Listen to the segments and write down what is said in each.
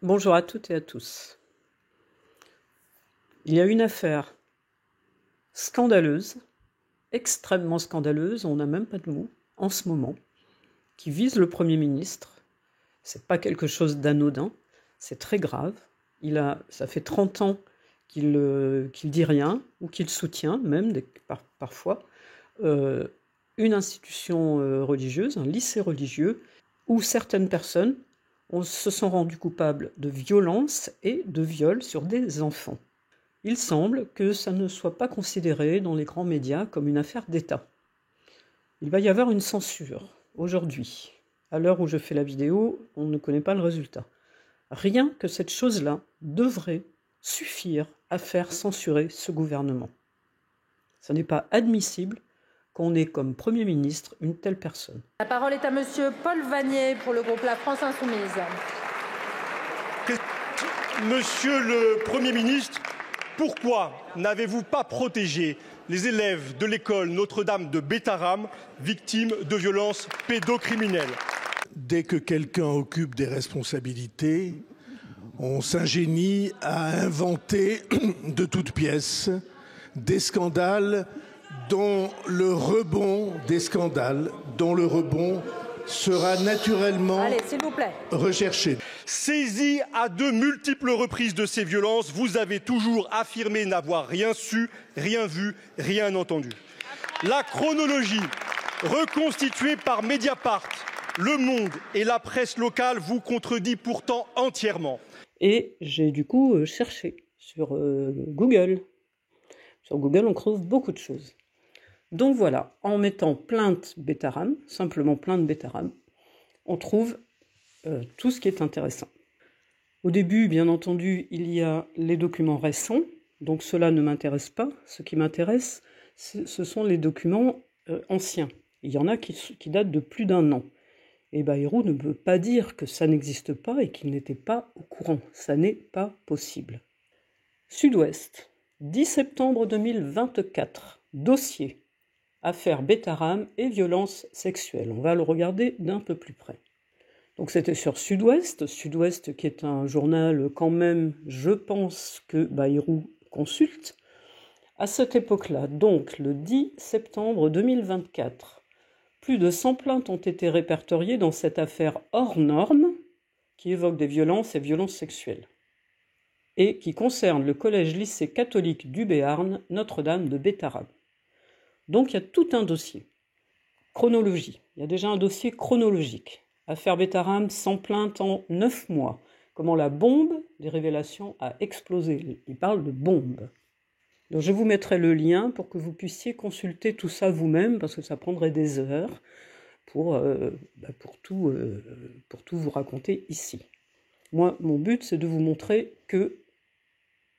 Bonjour à toutes et à tous. Il y a une affaire scandaleuse, extrêmement scandaleuse, on n'a même pas de mots, en ce moment, qui vise le Premier ministre. C'est pas quelque chose d'anodin, c'est très grave. Ça fait 30 ans qu'il dit rien, ou qu'il soutient, même parfois, une institution religieuse, un lycée religieux, où certaines personnes se sont rendues coupables de violences et de viols sur des enfants. Il semble que ça ne soit pas considéré dans les grands médias comme une affaire d'État. Il va y avoir une censure aujourd'hui. À l'heure où je fais la vidéo, on ne connaît pas le résultat. Rien que cette chose-là devrait suffire à faire censurer ce gouvernement. Ce n'est pas admissible qu'on ait comme Premier ministre une telle personne. La parole est à monsieur Paul Vannier pour le groupe La France Insoumise. Monsieur le Premier ministre, pourquoi n'avez-vous pas protégé les élèves de l'école Notre-Dame de Bétharram, victimes de violences pédocriminelles? Dès que quelqu'un occupe des responsabilités, on s'ingénie à inventer de toutes pièces des scandales dont le rebond sera naturellement recherché. Saisi à de multiples reprises de ces violences, vous avez toujours affirmé n'avoir rien su, rien vu, rien entendu. La chronologie reconstituée par Mediapart, Le Monde et la presse locale vous contredit pourtant entièrement. Et j'ai du coup cherché sur Google. Sur Google, on trouve beaucoup de choses. Donc voilà, en mettant plainte Bétharram, simplement plainte Bétharram, on trouve tout ce qui est intéressant. Au début, bien entendu, il y a les documents récents, donc cela ne m'intéresse pas. Ce qui m'intéresse, ce sont les documents anciens. Il y en a qui datent de plus d'1 an. Et Bayrou ne peut pas dire que ça n'existe pas et qu'il n'était pas au courant. Ça n'est pas possible. Sud-Ouest, 10 septembre 2024, dossier. Affaire Bétharram et violences sexuelles. On va le regarder d'un peu plus près. Donc c'était sur Sud-Ouest, Sud-Ouest qui est un journal quand même, je pense que Bayrou consulte. À cette époque-là, donc le 10 septembre 2024, plus de 100 plaintes ont été répertoriées dans cette affaire hors norme qui évoque des violences et violences sexuelles et qui concerne le collège-lycée catholique du Béarn, Notre-Dame de Bétharram. Donc il y a tout un dossier. Chronologie. Il y a déjà un dossier chronologique. Affaire Bétharram, 100 plaintes en 9 mois. Comment la bombe des révélations a explosé. Il parle de bombe. Donc je vous mettrai le lien pour que vous puissiez consulter tout ça vous-même, parce que ça prendrait des heures pour tout vous raconter ici. Moi, mon but, c'est de vous montrer qu'il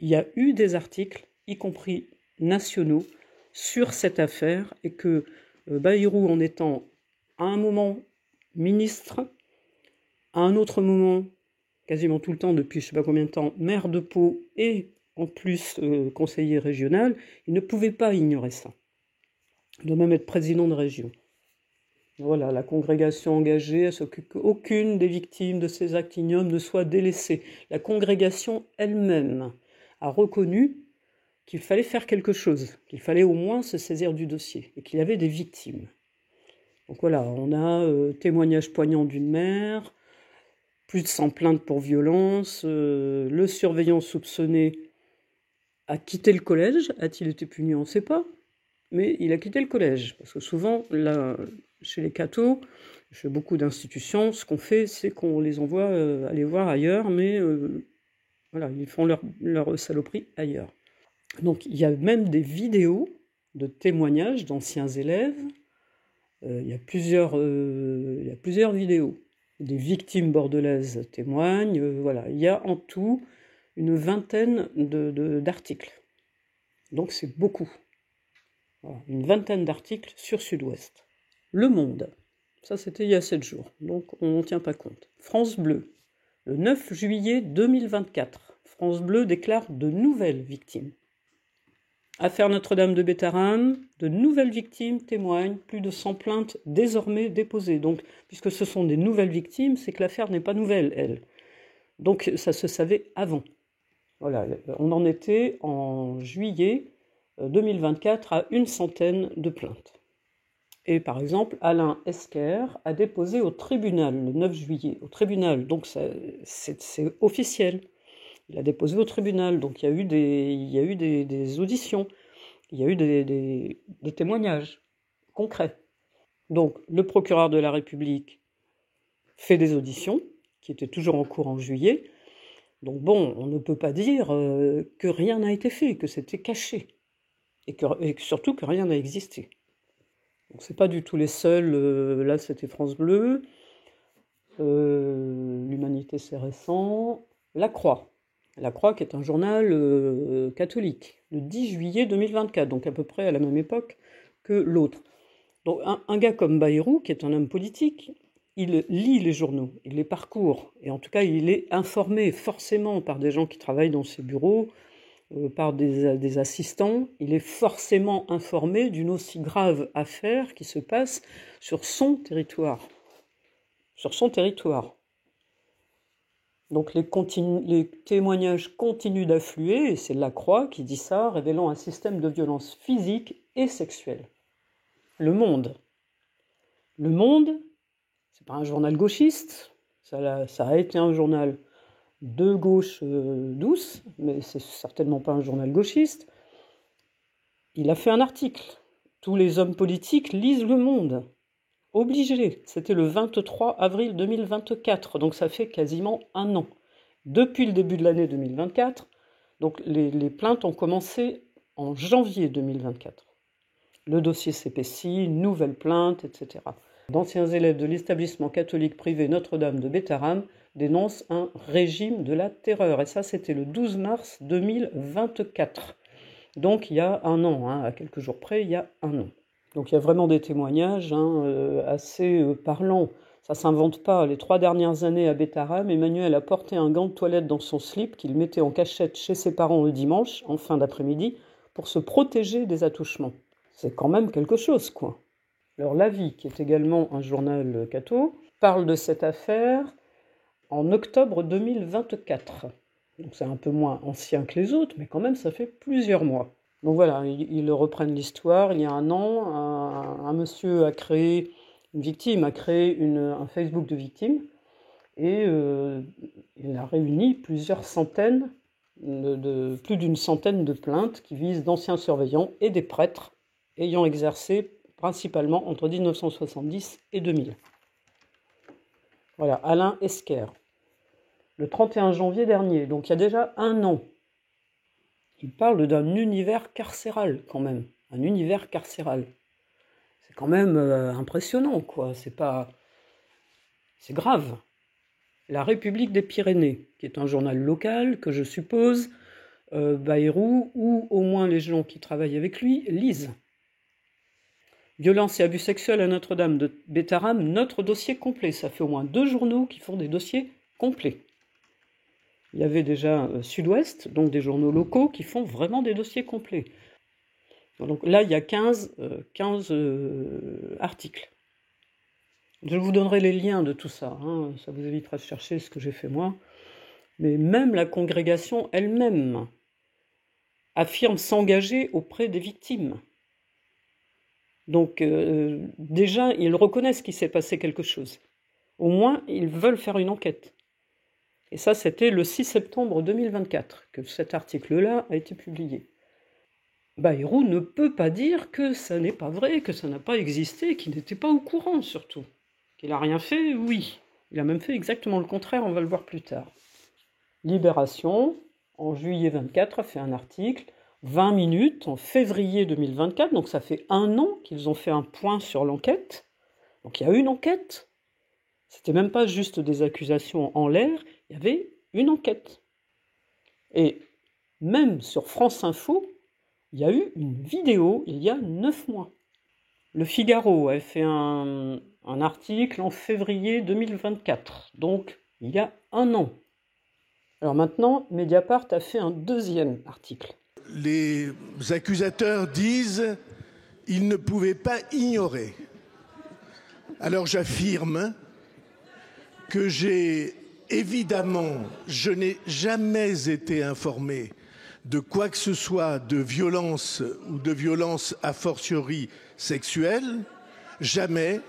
y a eu des articles, y compris nationaux, sur cette affaire, et que Bayrou, en étant à un moment ministre, à un autre moment, quasiment tout le temps, depuis je ne sais pas combien de temps, maire de Pau et en plus conseiller régional, il ne pouvait pas ignorer ça. Il doit même être président de région. Voilà, la congrégation engagée, elle s'occupe qu'aucune des victimes de ces actes ignobles ne soit délaissée. La congrégation elle-même a reconnu qu'il fallait faire quelque chose, qu'il fallait au moins se saisir du dossier, et qu'il y avait des victimes. Donc voilà, on a témoignage poignant d'une mère, plus de 100 plaintes pour violence, le surveillant soupçonné a quitté le collège. A-t-il été puni? On ne sait pas, mais il a quitté le collège. Parce que souvent, là, chez les cathos, chez beaucoup d'institutions, ce qu'on fait, c'est qu'on les envoie aller voir ailleurs, mais voilà, ils font leur saloperie ailleurs. Donc il y a même des vidéos de témoignages d'anciens élèves. Il y a plusieurs vidéos. Des victimes bordelaises témoignent. Voilà, il y a en tout une vingtaine d'articles. Donc c'est beaucoup. Voilà, une vingtaine d'articles sur Sud-Ouest. Le Monde, ça c'était il y a 7 jours, donc on n'en tient pas compte. France Bleu, le 9 juillet 2024, France Bleu déclare de nouvelles victimes. Affaire Notre-Dame de Bétharram, de nouvelles victimes témoignent, plus de 100 plaintes désormais déposées. Donc, puisque ce sont des nouvelles victimes, c'est que l'affaire n'est pas nouvelle, elle. Donc ça se savait avant. Voilà, on en était en juillet 2024 à une centaine de plaintes. Et par exemple, Alain Esquer a déposé au tribunal le 9 juillet. Au tribunal, donc c'est officiel. Il a déposé au tribunal, donc il y a eu des auditions, il y a eu des témoignages concrets. Donc le procureur de la République fait des auditions, qui étaient toujours en cours en juillet. Donc bon, on ne peut pas dire que rien n'a été fait, que c'était caché, et surtout que rien n'a existé. Donc c'est pas du tout les seuls, là c'était France Bleu, l'Humanité c'est récent, La Croix qui est un journal catholique, le 10 juillet 2024, donc à peu près à la même époque que l'autre. Donc un gars comme Bayrou, qui est un homme politique, il lit les journaux, il les parcourt, et en tout cas il est informé forcément par des gens qui travaillent dans ses bureaux, par des assistants, il est forcément informé d'une aussi grave affaire qui se passe sur son territoire. Sur son territoire. Donc les témoignages continuent d'affluer, et c'est La Croix qui dit ça, révélant un système de violence physique et sexuelle. Le Monde, c'est pas un journal gauchiste, ça a été un journal de gauche douce, mais c'est certainement pas un journal gauchiste. Il a fait un article. Tous les hommes politiques lisent Le Monde. Obligé. C'était le 23 avril 2024, donc ça fait quasiment un an. Depuis le début de l'année 2024, donc les plaintes ont commencé en janvier 2024. Le dossier s'épaissit, nouvelle plainte, etc. D'anciens élèves de l'établissement catholique privé Notre-Dame de Bétharram dénoncent un régime de la terreur. Et ça, c'était le 12 mars 2024. Donc il y a un an, à quelques jours près, il y a un an. Donc il y a vraiment des témoignages assez parlants. Ça ne s'invente pas. Les 3 dernières années à Bétharram, Emmanuel a porté un gant de toilette dans son slip qu'il mettait en cachette chez ses parents le dimanche, en fin d'après-midi, pour se protéger des attouchements. C'est quand même quelque chose, quoi. Alors La Vie, qui est également un journal catho, parle de cette affaire en octobre 2024. Donc c'est un peu moins ancien que les autres, mais quand même ça fait plusieurs mois. Donc voilà, ils reprennent l'histoire. Il y a un an, un monsieur a créé, une victime a créé un Facebook de victimes, et il a réuni plusieurs centaines, plus d'une centaine de plaintes qui visent d'anciens surveillants et des prêtres ayant exercé principalement entre 1970 et 2000. Voilà, Alain Esquer. Le 31 janvier dernier, donc il y a déjà un an, il parle d'un univers carcéral quand même. Un univers carcéral. C'est quand même impressionnant, quoi. C'est grave. La République des Pyrénées, qui est un journal local que je suppose Bayrou, ou au moins les gens qui travaillent avec lui, lisent. Violence et abus sexuels à Notre-Dame de Bétharram, notre dossier complet. Ça fait au moins 2 journaux qui font des dossiers complets. Il y avait déjà Sud-Ouest, donc des journaux locaux qui font vraiment des dossiers complets. Donc là, il y a 15 articles. Je vous donnerai les liens de tout ça. Ça vous évitera de chercher ce que j'ai fait moi. Mais même la congrégation elle-même affirme s'engager auprès des victimes. Donc déjà, ils reconnaissent qu'il s'est passé quelque chose. Au moins, ils veulent faire une enquête. Et ça, c'était le 6 septembre 2024 que cet article-là a été publié. Bayrou ne peut pas dire que ça n'est pas vrai, que ça n'a pas existé, qu'il n'était pas au courant surtout. Qu'il n'a rien fait, oui. Il a même fait exactement le contraire, on va le voir plus tard. Libération, en juillet 24, a fait un article, 20 minutes, en février 2024, donc ça fait un an qu'ils ont fait un point sur l'enquête. Donc il y a une enquête. C'était même pas juste des accusations en l'air, il y avait une enquête. Et même sur France Info, il y a eu une vidéo il y a 9 mois. Le Figaro a fait un article en février 2024, donc il y a un an. Alors maintenant, Mediapart a fait un deuxième article. Les accusateurs disent qu'ils ne pouvaient pas ignorer. Alors j'affirme que j'ai Évidemment, je n'ai jamais été informé de quoi que ce soit de violence ou de violence a fortiori sexuelle. Jamais.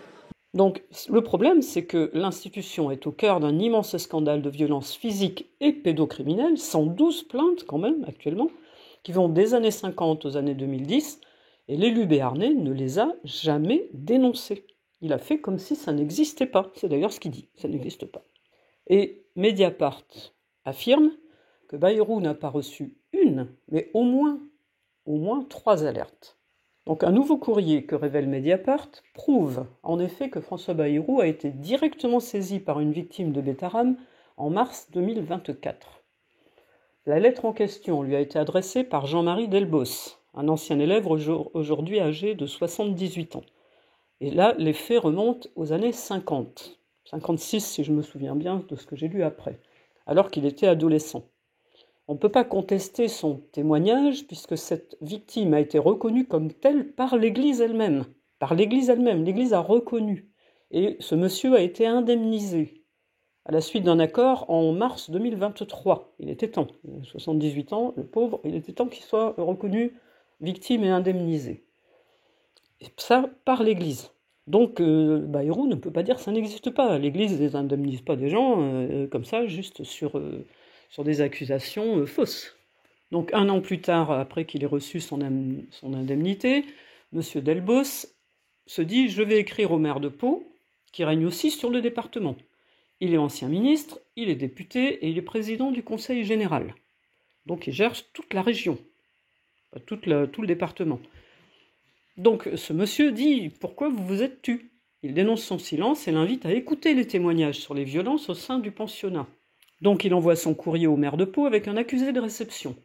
Donc le problème, c'est que l'institution est au cœur d'un immense scandale de violence physique et pédocriminelle, 112 plaintes quand même actuellement, qui vont des années 50 aux années 2010, et l'élu béarnais ne les a jamais dénoncées. Il a fait comme si ça n'existait pas. C'est d'ailleurs ce qu'il dit, ça n'existe pas. Et Mediapart affirme que Bayrou n'a pas reçu une, mais au moins 3 alertes. Donc un nouveau courrier que révèle Mediapart prouve en effet que François Bayrou a été directement saisi par une victime de Bétarame en mars 2024. La lettre en question lui a été adressée par Jean-Marie Delbos, un ancien élève aujourd'hui âgé de 78 ans. Et là, les faits remontent aux années 50, 56 si je me souviens bien de ce que j'ai lu après, alors qu'il était adolescent. On ne peut pas contester son témoignage puisque cette victime a été reconnue comme telle par l'Église elle-même. Par l'Église elle-même, l'Église a reconnu. Et ce monsieur a été indemnisé à la suite d'un accord en mars 2023. Il était temps, 78 ans, le pauvre, il était temps qu'il soit reconnu victime et indemnisé. Et ça par l'Église. Donc Bayrou ne peut pas dire que ça n'existe pas. L'Église ne indemnise pas des gens comme ça, juste sur des accusations fausses. Donc 1 an plus tard, après qu'il ait reçu son indemnité, M. Delbos se dit « Je vais écrire au maire de Pau, qui règne aussi sur le département. Il est ancien ministre, il est député et il est président du conseil général. Donc il gère toute la région, tout le département. Donc ce monsieur dit « Pourquoi vous vous êtes tu ?» Il dénonce son silence et l'invite à écouter les témoignages sur les violences au sein du pensionnat. Donc il envoie son courrier au maire de Pau avec un accusé de réception.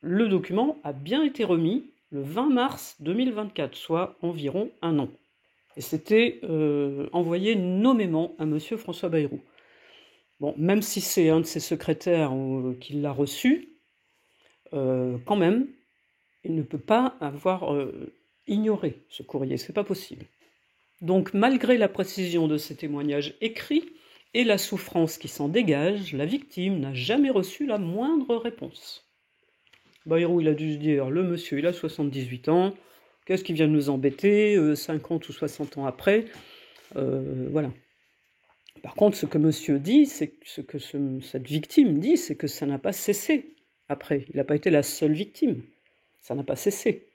Le document a bien été remis le 20 mars 2024, soit environ 1 an. Et c'était envoyé nommément à M. François Bayrou. Bon, même si c'est un de ses secrétaires qui l'a reçu, quand même, il ne peut pas avoir ignoré ce courrier, c'est pas possible. Donc malgré la précision de ces témoignages écrits, et la souffrance qui s'en dégage, la victime n'a jamais reçu la moindre réponse. Bayrou, il a dû se dire, le monsieur, il a 78 ans, qu'est-ce qui vient de nous embêter, 50 ou 60 ans après, voilà. Par contre, ce que monsieur dit, cette victime dit, c'est que ça n'a pas cessé après. Il n'a pas été la seule victime, ça n'a pas cessé.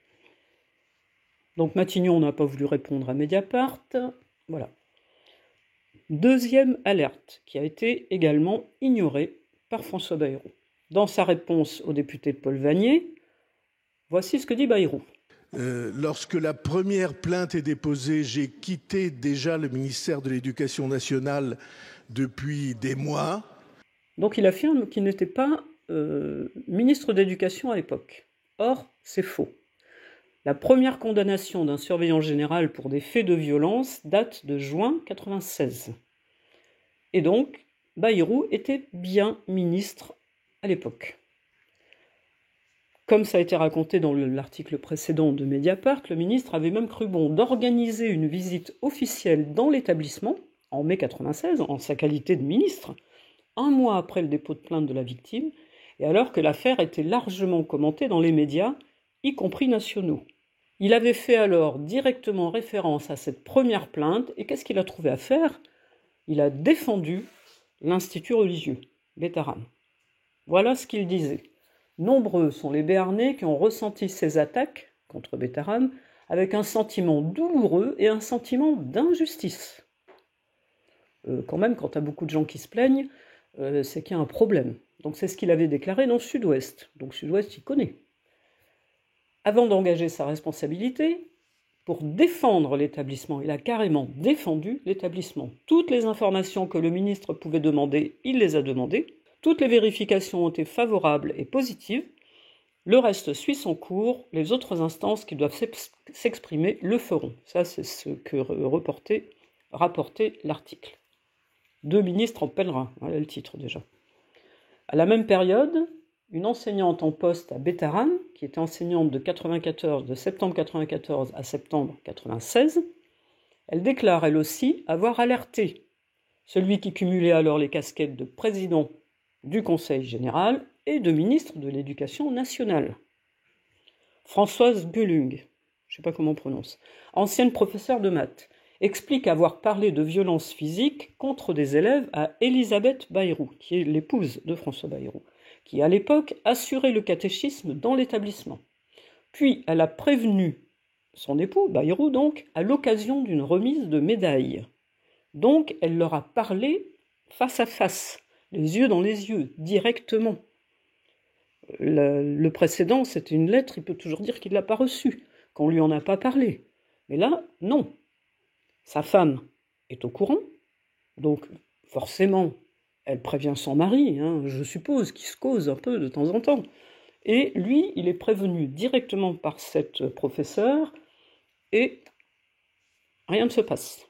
Donc Matignon n'a pas voulu répondre à Mediapart, voilà. Deuxième alerte, qui a été également ignorée par François Bayrou. Dans sa réponse au député Paul Vannier, voici ce que dit Bayrou. Lorsque la première plainte est déposée, j'ai quitté déjà le ministère de l'Éducation nationale depuis des mois. Donc il affirme qu'il n'était pas ministre d'éducation à l'époque. Or, c'est faux. La première condamnation d'un surveillant général pour des faits de violence date de juin 1996. Et donc, Bayrou était bien ministre à l'époque. Comme ça a été raconté dans l'article précédent de Mediapart, le ministre avait même cru bon d'organiser une visite officielle dans l'établissement, en mai 1996, en sa qualité de ministre, 1 mois après le dépôt de plainte de la victime, et alors que l'affaire était largement commentée dans les médias, y compris nationaux. Il avait fait alors directement référence à cette première plainte, et qu'est-ce qu'il a trouvé à faire ? Il a défendu l'institut religieux, Bétarame. Voilà ce qu'il disait. Nombreux sont les Béarnais qui ont ressenti ces attaques contre Bétarame avec un sentiment douloureux et un sentiment d'injustice. Quand même, quand il y a beaucoup de gens qui se plaignent, c'est qu'il y a un problème. Donc c'est ce qu'il avait déclaré dans Sud-Ouest. Donc Sud-Ouest, il connaît. Avant d'engager sa responsabilité, pour défendre l'établissement, il a carrément défendu l'établissement. Toutes les informations que le ministre pouvait demander, il les a demandées. Toutes les vérifications ont été favorables et positives. Le reste suit son cours. Les autres instances qui doivent s'exprimer le feront. Ça, c'est ce que rapportait l'article. 2 ministres en pèlerin, voilà le titre déjà. À la même période, une enseignante en poste à Bétarame, qui était enseignante de septembre 1994 à septembre 1996, elle déclare elle aussi avoir alerté celui qui cumulait alors les casquettes de président du Conseil général et de ministre de l'Éducation nationale. Françoise Gullung, je ne sais pas comment on prononce, ancienne professeure de maths, explique avoir parlé de violence physique contre des élèves à Elisabeth Bayrou, qui est l'épouse de François Bayrou, qui à l'époque assurait le catéchisme dans l'établissement. Puis elle a prévenu son époux, Bayrou donc, à l'occasion d'une remise de médailles. Donc elle leur a parlé face à face, les yeux dans les yeux, directement. Le précédent, c'était une lettre, il peut toujours dire qu'il ne l'a pas reçue, qu'on ne lui en a pas parlé. Mais là, non. Sa femme est au courant, donc forcément, elle prévient son mari, je suppose, qui se cause un peu de temps en temps. Et lui, il est prévenu directement par cette professeure, et rien ne se passe.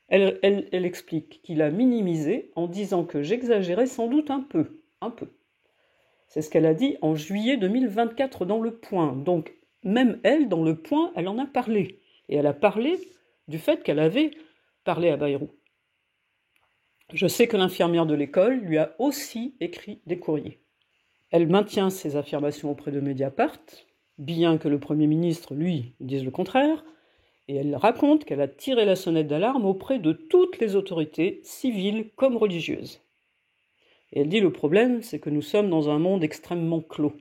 Elle explique qu'il a minimisé en disant que j'exagérais sans doute un peu. C'est ce qu'elle a dit en juillet 2024 dans Le Point. Donc, même elle, dans Le Point, elle en a parlé. Et elle a parlé du fait qu'elle avait parlé à Bayrou. Je sais que l'infirmière de l'école lui a aussi écrit des courriers. Elle maintient ses affirmations auprès de Mediapart, bien que le Premier ministre, lui, dise le contraire, et elle raconte qu'elle a tiré la sonnette d'alarme auprès de toutes les autorités, civiles comme religieuses. Et elle dit le problème, c'est que nous sommes dans un monde extrêmement clos.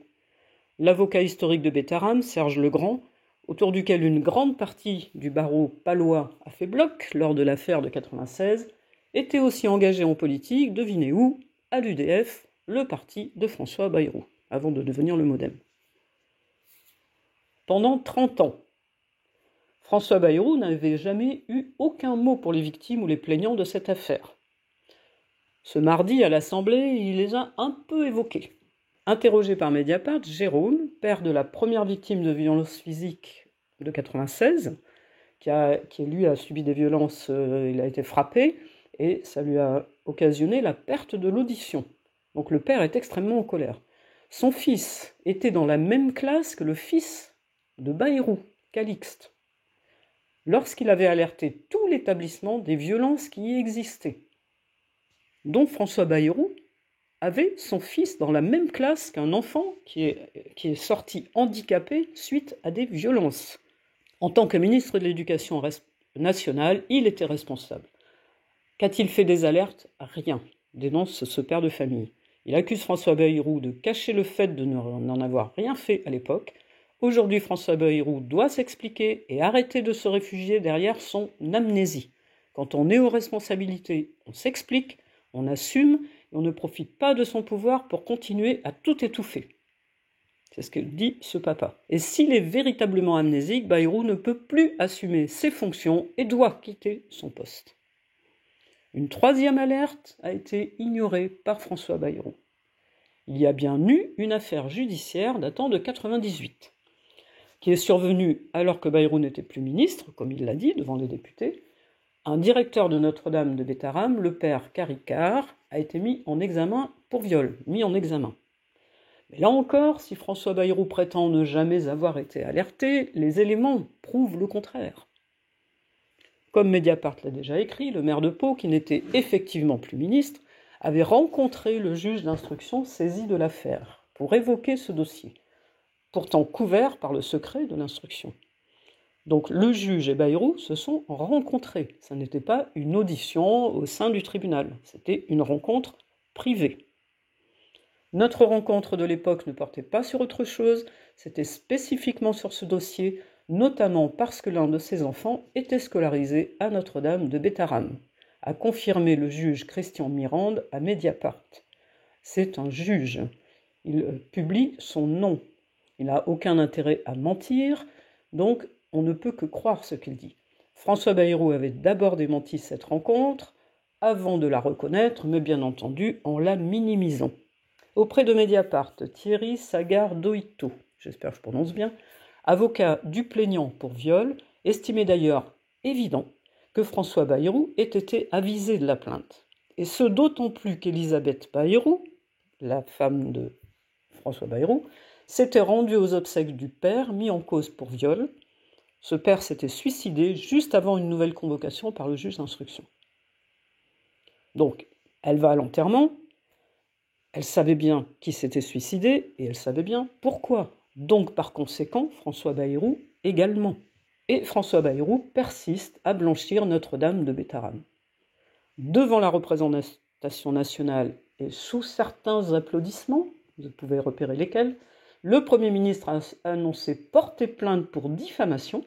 L'avocat historique de Bétharam, Serge Legrand, autour duquel une grande partie du barreau palois a fait bloc lors de l'affaire de 96, était aussi engagé en politique, devinez où, à l'UDF, le parti de François Bayrou, avant de devenir le MoDem. Pendant 30 ans, François Bayrou n'avait jamais eu aucun mot pour les victimes ou les plaignants de cette affaire. Ce mardi, à l'Assemblée, il les a un peu évoqués. Interrogé par Mediapart, Jérôme, père de la première victime de violences physiques de 96, qui lui a subi des violences, il a été frappé, et ça lui a occasionné la perte de l'audition. Donc le père est extrêmement en colère. Son fils était dans la même classe que le fils de Bayrou, Calixte, lorsqu'il avait alerté tout l'établissement des violences qui y existaient. Donc François Bayrou avait son fils dans la même classe qu'un enfant qui est sorti handicapé suite à des violences. En tant que ministre de l'Éducation nationale, il était responsable. Qu'a-t-il fait des alertes? Rien, dénonce ce père de famille. Il accuse François Bayrou de cacher le fait de n'en avoir rien fait à l'époque. Aujourd'hui, François Bayrou doit s'expliquer et arrêter de se réfugier derrière son amnésie. Quand on est aux responsabilités, on s'explique, on assume et on ne profite pas de son pouvoir pour continuer à tout étouffer. C'est ce que dit ce papa. Et s'il est véritablement amnésique, Bayrou ne peut plus assumer ses fonctions et doit quitter son poste. Une troisième alerte a été ignorée par François Bayrou. Il y a bien eu une affaire judiciaire datant de 1998, qui est survenue alors que Bayrou n'était plus ministre, comme il l'a dit devant les députés. Un directeur de Notre-Dame de Bétharam, le père Caricard, a été mis en examen pour viol, Mais là encore, si François Bayrou prétend ne jamais avoir été alerté, les éléments prouvent le contraire. Comme Mediapart l'a déjà écrit, le maire de Pau, qui n'était effectivement plus ministre, avait rencontré le juge d'instruction saisi de l'affaire pour évoquer ce dossier, pourtant couvert par le secret de l'instruction. Donc le juge et Bayrou se sont rencontrés. Ça n'était pas une audition au sein du tribunal, c'était une rencontre privée. Notre rencontre de l'époque ne portait pas sur autre chose, c'était spécifiquement sur ce dossier, notamment parce que l'un de ses enfants était scolarisé à Notre-Dame de Bétharam, a confirmé le juge Christian Mirande à Mediapart. C'est un juge. Il publie son nom. Il n'a aucun intérêt à mentir, donc on ne peut que croire ce qu'il dit. François Bayrou avait d'abord démenti cette rencontre, avant de la reconnaître, mais bien entendu en la minimisant. Auprès de Mediapart, Thierry Sagard-Doito, j'espère que je prononce bien, avocat du plaignant pour viol, estimait d'ailleurs évident que François Bayrou ait été avisé de la plainte. Et ce d'autant plus qu'Elisabeth Bayrou, la femme de François Bayrou, s'était rendue aux obsèques du père mis en cause pour viol. Ce père s'était suicidé juste avant une nouvelle convocation par le juge d'instruction. Donc, elle va à l'enterrement, elle savait bien qui s'était suicidé, et elle savait bien pourquoi. Donc, par conséquent, François Bayrou également. Et François Bayrou persiste à blanchir Notre-Dame de Bétharam. Devant la représentation nationale et sous certains applaudissements, vous pouvez repérer lesquels, le Premier ministre a annoncé porter plainte pour diffamation.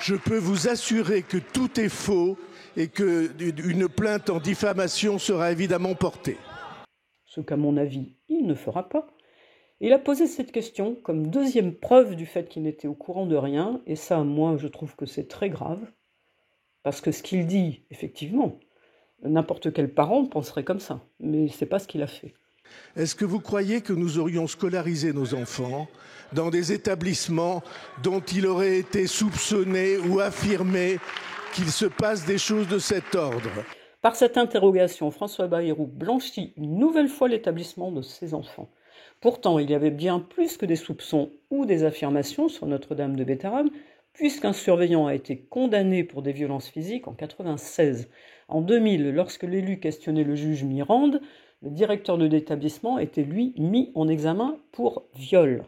Je peux vous assurer que tout est faux et qu'une plainte en diffamation sera évidemment portée. Ce qu'à mon avis, il ne fera pas. Il a posé cette question comme deuxième preuve du fait qu'il n'était au courant de rien, et ça, moi, je trouve que c'est très grave, parce que ce qu'il dit, effectivement, n'importe quel parent penserait comme ça, mais c'est pas ce qu'il a fait. Est-ce que vous croyez que nous aurions scolarisé nos enfants dans des établissements dont il aurait été soupçonné ou affirmé qu'il se passe des choses de cet ordre? Par cette interrogation, François Bayrou blanchit une nouvelle fois l'établissement de ses enfants. Pourtant, il y avait bien plus que des soupçons ou des affirmations sur Notre-Dame de Bétharam, puisqu'un surveillant a été condamné pour des violences physiques en 1996. En 2000, lorsque l'élu questionnait le juge Mirande, le directeur de l'établissement était lui mis en examen pour viol.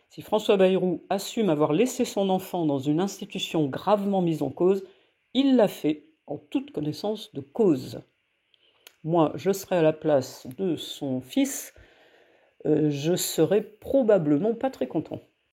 Si François Bayrou assume avoir laissé son enfant dans une institution gravement mise en cause, il l'a fait en toute connaissance de cause. Moi, je serais à la place de son fils, je serais probablement pas très content.